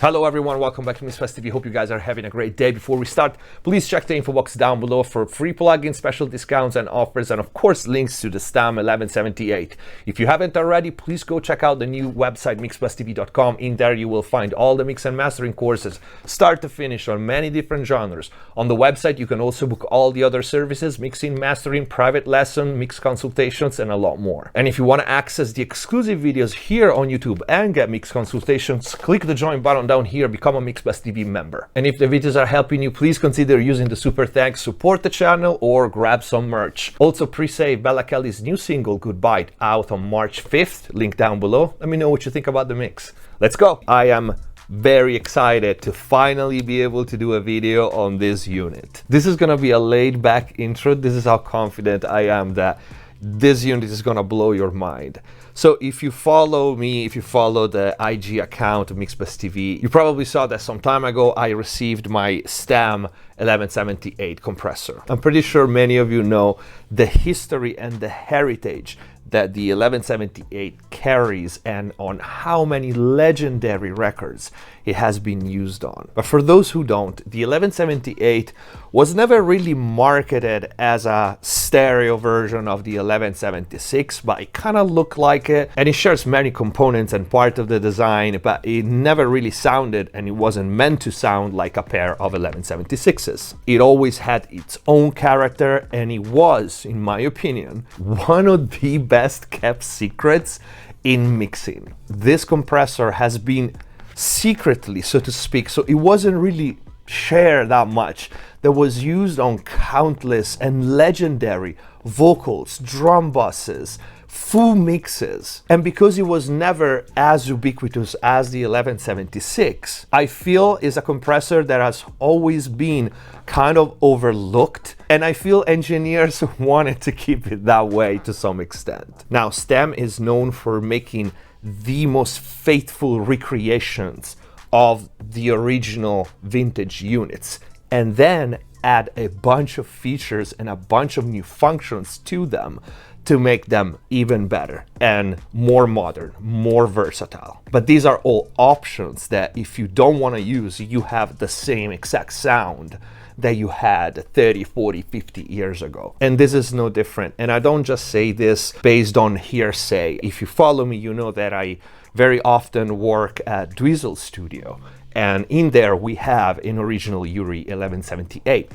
Hello everyone, welcome back to MixFest TV. Hope you guys are having a great day. Before we start, please check the info box down below for free plugins, special discounts and offers, and of course links to the STAM 1178. If you haven't already, please go check out the new website mixfesttv.com. In there you will find all the mix and mastering courses, start to finish, on many different genres. On the website you can also book all the other services, mixing, mastering, private lesson, mix consultations, and a lot more. And if you want to access the exclusive videos here on YouTube and get mix consultations, click the join button down here, become a MixFest TV member. And if the videos are helping you, please consider using the super thanks, support the channel, or grab some merch. Also pre-save Bella Kelly's new single Goodbye out on March 5th, link down below. Let me know what you think about the mix. Let's go. I am very excited to finally be able to do a video on this unit. This is gonna be a laid back intro. This is how confident I am that this unit is gonna blow your mind. So if you follow me, if you follow the IG account of MixFest TV, you probably saw that some time ago I received my STAM 1178 compressor. I'm pretty sure many of you know the history and the heritage that the 1178 carries and on how many legendary records it has been used on. But for those who don't, the 1178 was never really marketed as a stereo version of the 1176, but it kind of looked like it, and it shares many components and part of the design, but it never really sounded, and it wasn't meant to sound like a pair of 1176s. It always had its own character, and it was, in my opinion, one of the best kept secrets in mixing. This compressor has been secretly, so to speak, so it wasn't really shared that much, that was used on countless and legendary vocals, drum buses, full mixes. And because it was never as ubiquitous as the 1176, I feel is a compressor that has always been kind of overlooked, and I feel engineers wanted to keep it that way to some extent. Now, STAM is known for making the most faithful recreations of the original vintage units, and then add a bunch of features and a bunch of new functions to them to make them even better and more modern, more versatile. But these are all options that if you don't want to use, you have the same exact sound that you had 30, 40, 50 years ago. And this is no different. And I don't just say this based on hearsay. If you follow me, you know that I very often work at GNOZZI'S studio. And in there we have an original Yuri 1178,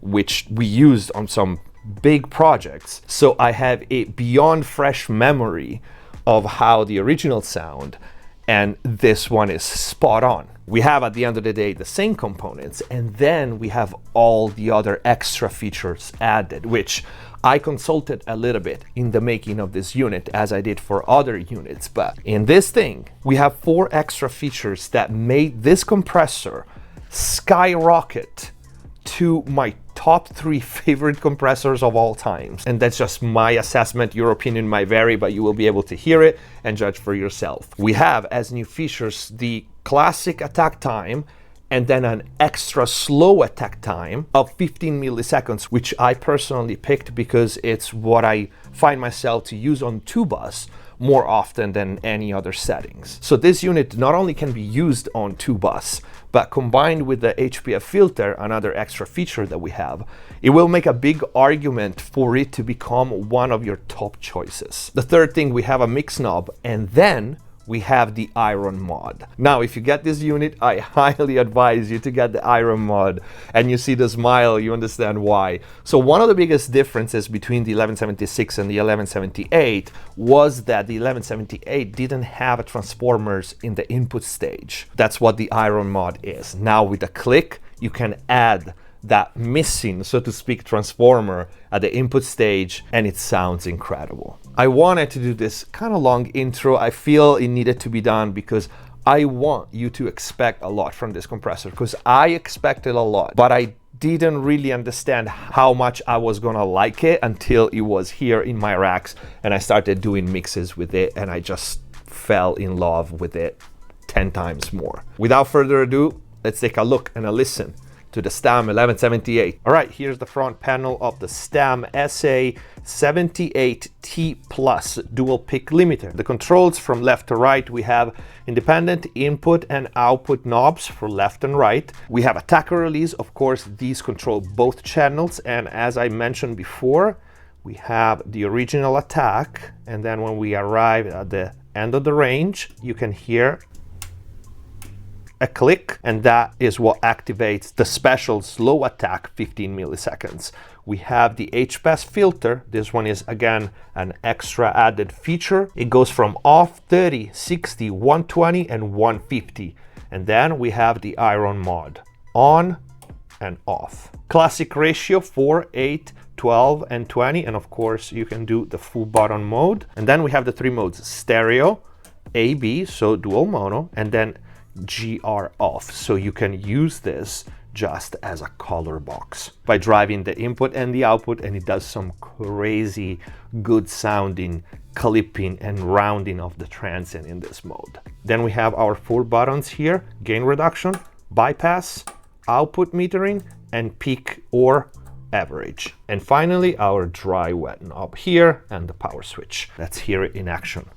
which we used on some big projects. So I have a beyond fresh memory of how the original sound, and this one is spot on. We have at the end of the day the same components, and then we have all the other extra features added, which I consulted a little bit in the making of this unit, as I did for other units. But in this thing, we have 4 extra features that made this compressor skyrocket to my top 3 favorite compressors of all times. And that's just my assessment. Your opinion might vary, but you will be able to hear it and judge for yourself. We have as new features the classic attack time, and then an extra slow attack time of 15 milliseconds, which I personally picked because it's what I find myself to use on tubas more often than any other settings. So this unit not only can be used on tubas, but combined with the HPF filter, another extra feature that we have, it will make a big argument for it to become one of your top choices. The third thing, we have a mix knob, and then we have the iron mod. Now, if you get this unit, I highly advise you to get the iron mod, and you see the smile, you understand why. So one of the biggest differences between the 1176 and the 1178 was that the 1178 didn't have transformers in the input stage. That's what the iron mod is. Now with a click, you can add that missing, so to speak, transformer at the input stage, and it sounds incredible. I wanted to do this kind of long intro. I feel it needed to be done because I want you to expect a lot from this compressor, because I expected a lot, but I didn't really understand how much I was gonna like it until it was here in my racks and I started doing mixes with it, and I just fell in love with it 10 times more. Without further ado, let's take a look and a listen. to the STAM 1178. All right, here's the front panel of the STAM SA-78T Plus dual pick limiter. The controls from left to right, we have independent input and output knobs for left and right. We have attacker release, of course, these control both channels, and as I mentioned before, we have the original attack, and then when we arrive at the end of the range, you can hear a click, and that is what activates the special slow attack 15 milliseconds. We have the HPass filter. This one is again an extra added feature. It goes from off 30, 60, 120 and 150. And then we have the iron mod, on and off. Classic ratio 4, 8, 12 and 20, and of course you can do the full button mode. And then we have the three modes: stereo, AB, so dual mono, and then GR off, so you can use this just as a color box by driving the input and the output, and it does some crazy good sounding clipping and rounding of the transient in this mode. Then we have our four buttons here: gain reduction, bypass, output metering, and peak or average. And finally our dry wet knob here and the power switch. Let's hear it in action.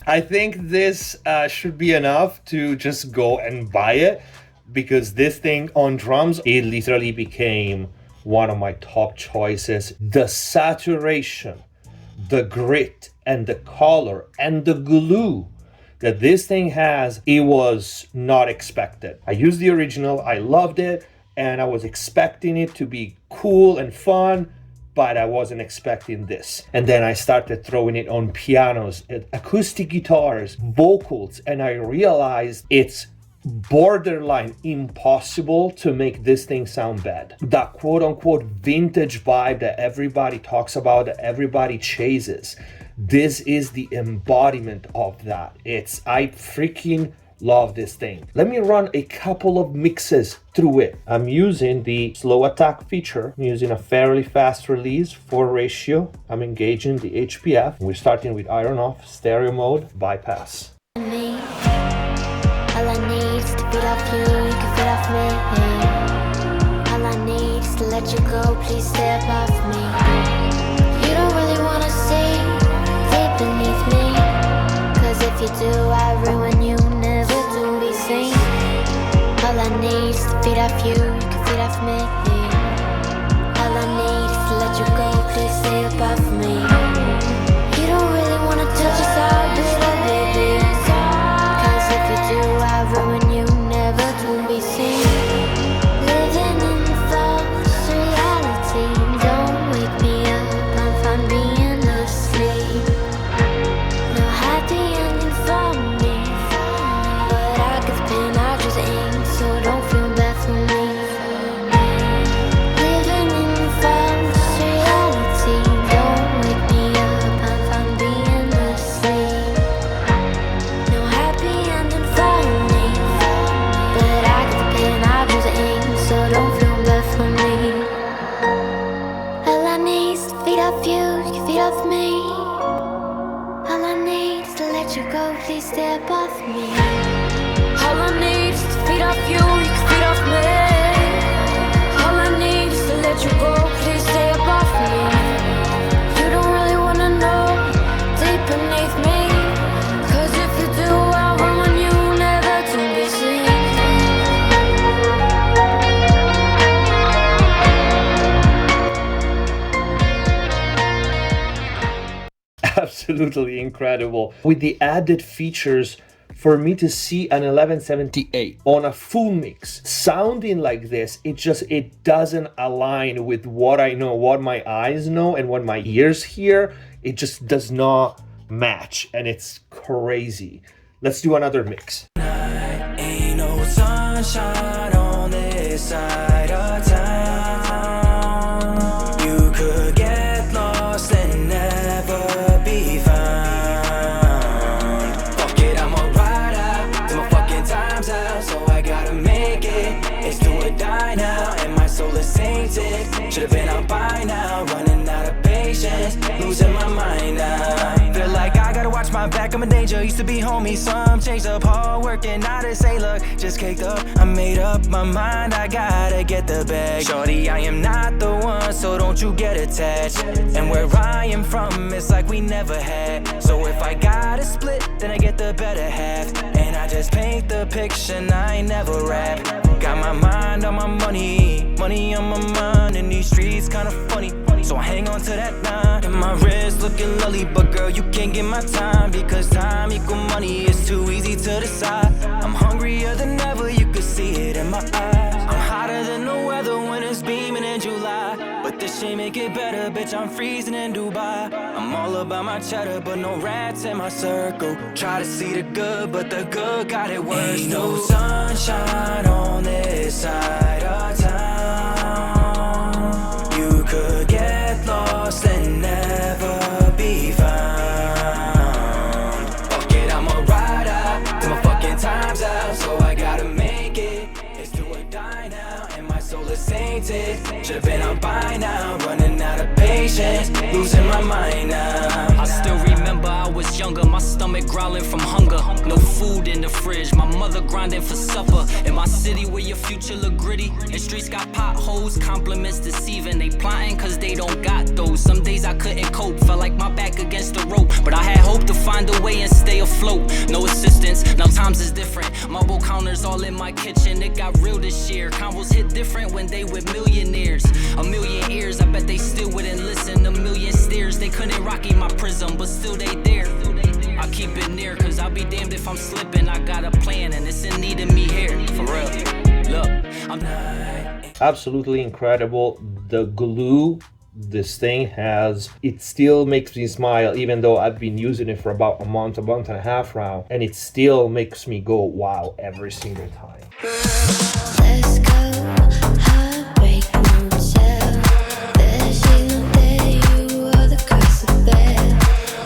I think this should be enough to just go and buy it, because this thing on drums, it literally became one of my top choices. The saturation, the grit, and the color, and the glue that this thing has, it was not expected. I used the original, I loved it, and I was expecting it to be cool and fun, but I wasn't expecting this. And then I started throwing it on pianos, acoustic guitars, vocals, and I realized it's borderline impossible to make this thing sound bad. That quote-unquote vintage vibe that everybody talks about, that everybody chases, this is the embodiment of that. I freaking love this thing. Let me run a couple of mixes through it. I'm using the slow attack feature. I'm using a fairly fast release, 4 ratio. I'm engaging the HPF. We're starting with iron off, stereo mode, bypass. All I need is to feed off you, you can feed off me. All I need is to let you go, please step off me. You don't really wanna see deep beneath me, cause if you do, I ruin you, never to be seen. All I need is to feed off you, you can feed off me. All I need is to let you go, please stay above me. You don't really wanna touch us all, baby. I ruin you, never to be seen. Living in false reality. Don't wake me up, I'm fine being asleep. No happy ending for me, but I get the pain, I just ain't. So don't feel bad for me. Living in false reality. Don't wake me up, I'm fine being asleep. No happy ending for me. So don't feel bad for me. All I need is to feed off you, you can feed off me. All I need is to let you go, please stay above me. All I need is to feed off you, you can feed off me. All I need is to let you go, please stay above me. You don't really wanna know deep beneath me, cause if you do, I'll ruin you, never to be seen. Absolutely incredible. With the added features, for me to see an 1178 on a full mix sounding like this, it doesn't align with what I know, what my eyes know, and what my ears hear. It just does not match, and it's crazy. Let's do another mix. Ain't no sunshine on this side of town. You could get lost and never be found. Fuck it, I'ma ride out till my fucking time's out. So I gotta make it, it's do or die now. And my soul is sainted, should've been out by now. Running out of patience, losing my mind now. Feel like I gotta watch my back, I'm in danger. Used to be homie, some changed up, hard working, now they say look, just caked up. I made up my mind, I gotta get the bag. Shorty, I am not the one, so don't you get attached. And where I am from, it's like we never had. So if I gotta split, then I get the better half. And I just paint the picture, and I ain't never rap. Got my mind on my money, money on my mind. In these streets kinda funny, so I hang on to that nine. And my wrist looking lovely, but girl, you can't get my time, because time equal money is too easy to decide. I'm hungrier than ever, you could see it in my eyes. I'm hotter than the weather when it's beaming in July. But this shit make it better, bitch, I'm freezing in Dubai. I'm all about my cheddar, but no rats in my circle. Try to see the good, but the good got it worse. Ain't no sunshine on this side of town. You could get lost and never be found. Fuck it, I'ma ride out till my fucking time's out. So I gotta make it, it's do or die now. And my soul is sainted, should've been out by now. Running out of patience, losing my mind now. I still remember I was younger, my stomach growling from hunger. No food in the fridge, my mother grinding for supper. In my city where your future look gritty, and streets got potholes, compliments deceiving. They plotting cause they don't got those. Some days I couldn't cope, felt like my back against the rope. But I had hope to find a way and stay afloat. No assistance, now times is different. Marble counters all in my kitchen, it got real this year. Convos hit different when they with millionaires. A million ears, I bet they still wouldn't listen. A million stares, they couldn't rocky my prism, but still they there. I keep it near, cause I'll be damned if I'm slipping. I got a plan and it's in need of me here. For real. Look, I'm not. Absolutely incredible. The glue this thing has, it still makes me smile, even though I've been using it for about a month and a half now, and it still makes me go wow every single time. Let's go, heartbreak motel. There's no day you are the curse of bed.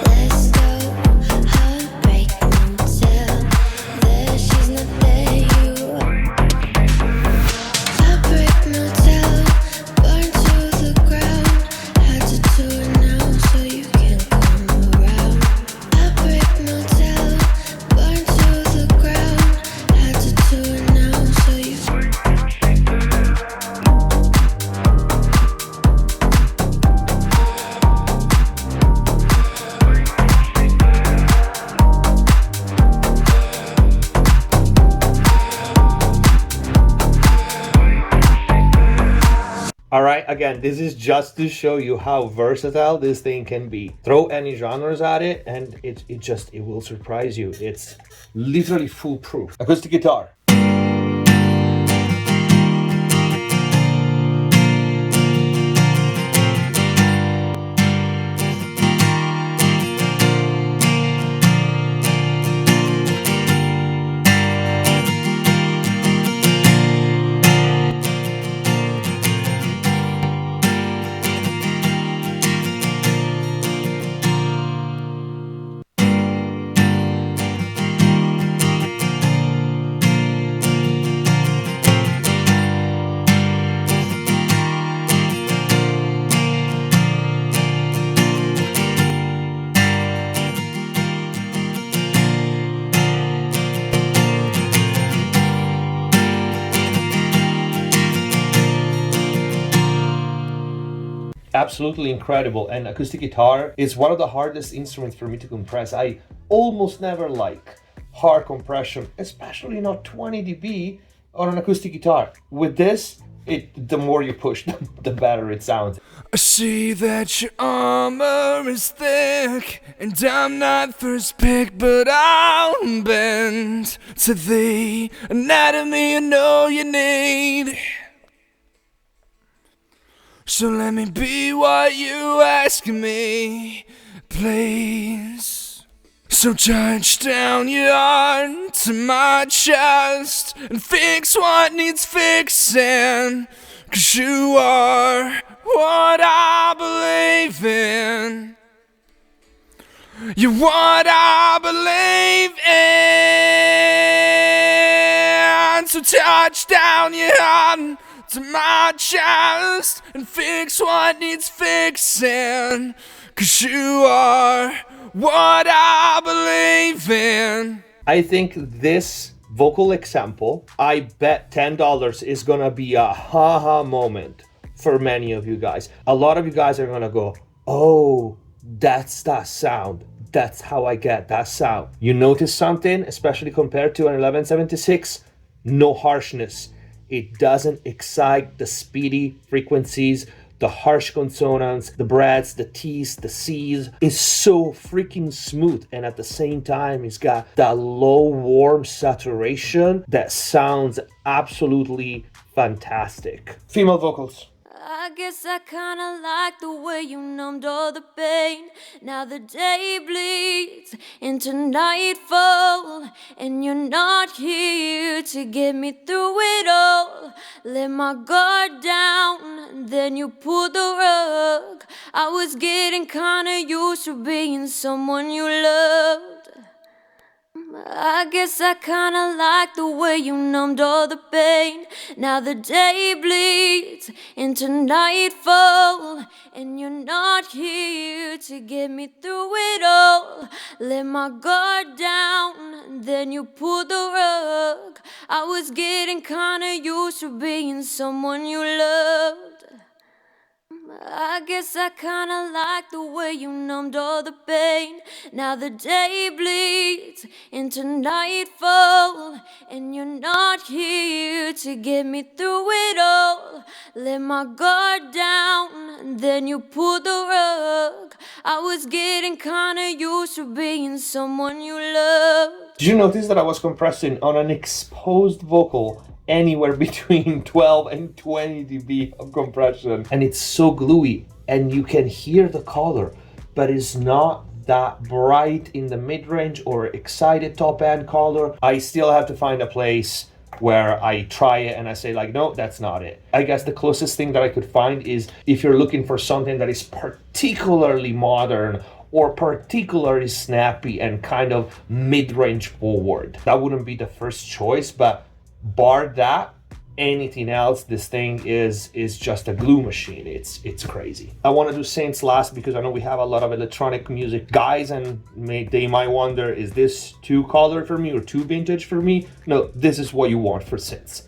Let's go, heartbreak motel. There's no day you are. Heartbreak motel, burn to the ground. Had to do it now so you can come around. Heartbreak motel, burn to the ground. Had to do it now so you. Alright, again, this is just to show you how versatile this thing can be. Throw any genres at it and it will surprise you. It's literally foolproof. Acoustic guitar. Absolutely incredible. And acoustic guitar is one of the hardest instruments for me to compress. I almost never like hard compression, especially not 20 dB on an acoustic guitar. With this, the more you push, the better it sounds. I see that your armor is thick, and I'm not first pick, but I'll bend to the anatomy I know you need. So let me be what you ask me, please. So touch down your heart to my chest and fix what needs fixing, 'cause you are what I believe in. You're what I believe in. So touch down your heart to my chest and fix what needs fixing, 'cause you are what I believe in. I think this vocal example, I bet $10 is gonna be a haha moment for many of you guys. A lot of you guys are gonna go, oh, that's that sound. That's how I get that sound. You notice something, especially compared to an 1176, no harshness. It doesn't excite the speedy frequencies, the harsh consonants, the breaths, the T's, the C's. It's so freaking smooth, and at the same time, it's got that low, warm saturation that sounds absolutely fantastic. Female vocals. I guess I kinda like the way you numbed all the pain. Now the day bleeds into nightfall, and you're not here to get me through it all. Let my guard down, then you pulled the rug. I was getting kinda used to being someone you loved. I guess I kinda like the way you numbed all the pain. Now the day bleeds into nightfall, and you're not here to get me through it all. Let my guard down, then you pulled the rug. I was getting kinda used to being someone you loved. I guess I kinda like the way you numbed all the pain. Now the day bleeds into nightfall, and you're not here to get me through it all. Let my guard down, and then you pulled the rug. I was getting kinda used to being someone you loved. Did you notice that I was compressing on an exposed vocal anywhere between 12 and 20 dB of compression? And it's so gluey, and you can hear the color, but it's not that bright in the mid-range or excited top-end color. I still have to find a place where I try it and I say like, no, that's not it. I guess the closest thing that I could find is if you're looking for something that is particularly modern or particularly snappy and kind of mid-range forward. That wouldn't be the first choice, but bar that, anything else, this thing is just a glue machine. It's crazy. I want to do Synths last because I know we have a lot of electronic music guys, and they might wonder, is this too colored for me or too vintage for me? No, this is what you want for Synths.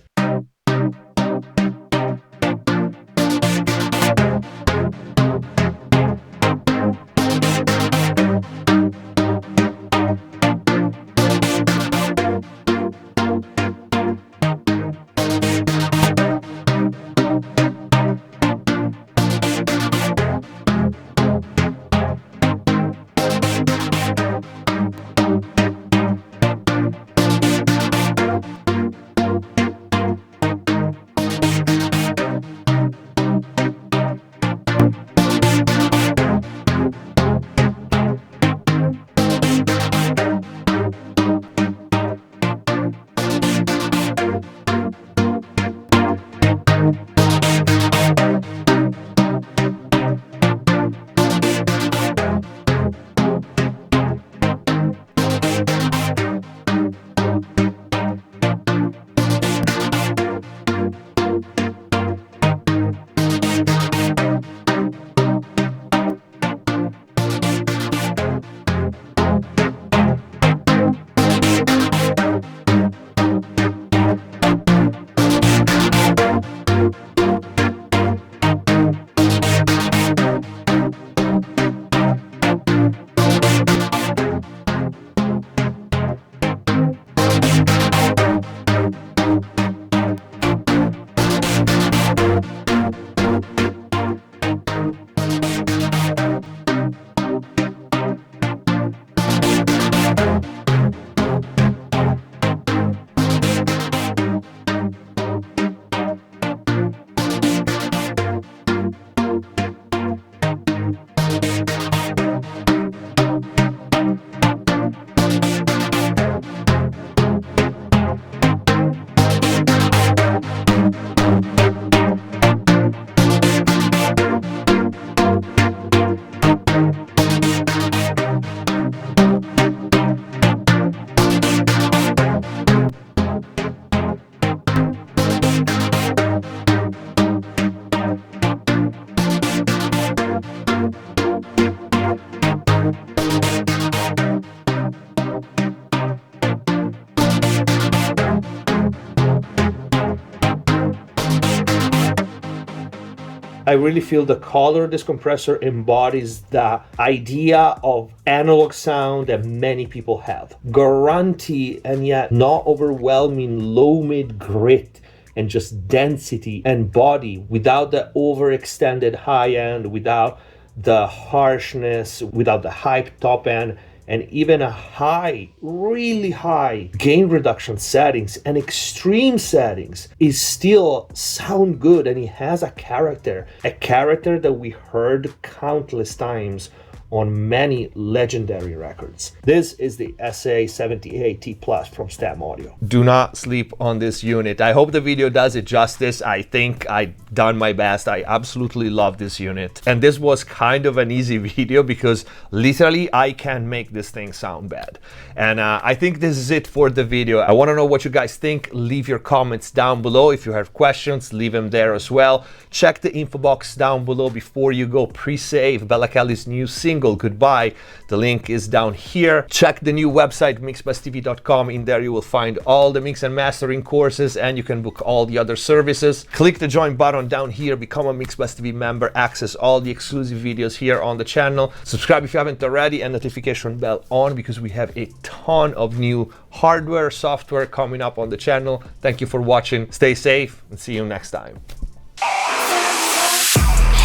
I really feel the color of this compressor embodies the idea of analog sound that many people have. Grunty and yet not overwhelming low mid grit and just density and body without the overextended high end, without the harshness, without the hype top end, and even a high, really high gain reduction settings and extreme settings is still sound good, and it has a character that we heard countless times on many legendary records. This is the SA-78T Plus from STAM Audio. Do not sleep on this unit. I hope the video does it justice. I think I've done my best. I absolutely love this unit. And this was kind of an easy video because literally I can't make this thing sound bad. And I think this is it for the video. I want to know what you guys think. Leave your comments down below. If you have questions, leave them there as well. Check the info box down below before you go. Pre-save Bella Kelly's new single single, Goodbye. The link is down here. Check the new website, mixbusstv.com. In there you will find all the mix and mastering courses, and you can book all the other services. Click the join button down here, become a MixBus TV member, access all the exclusive videos here on the channel. Subscribe if you haven't already, and notification bell on, because we have a ton of new hardware, software coming up on the channel. Thank you for watching. Stay safe and see you next time.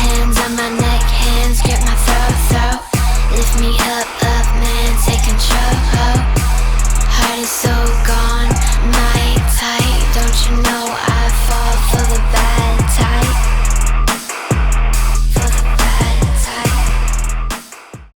Hands on my neck, hands grip my throat. Lift me up, man, take control. Heart and soul.